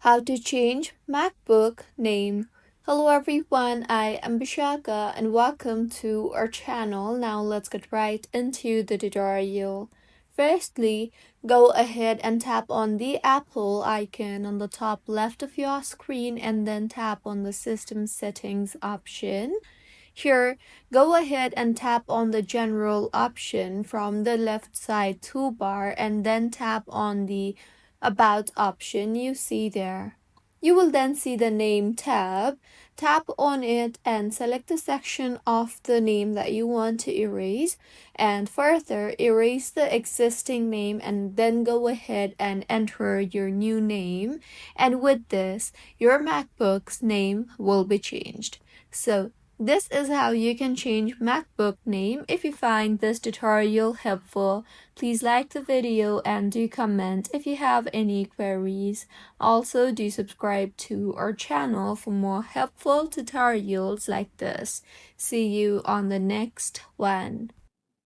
How to change MacBook name. Hello everyone, I am Bishaka and welcome to our channel. Now let's get right into the tutorial. Firstly, go ahead and tap on the Apple icon on the top left of your screen and then tap on the System Settings option. Here, go ahead and tap on the General option from the left side toolbar and then tap on the About option you see there. You will then see the Name tab. Tap on it and select the section of the name that you want to erase, and further erase the existing name and then go ahead and enter your new name, and with this, your MacBook's name will be changed. So this is how you can change MacBook name. If you find this tutorial helpful, please like the video and do comment if you have any queries. Also, do subscribe to our channel for more helpful tutorials like this. See you on the next one.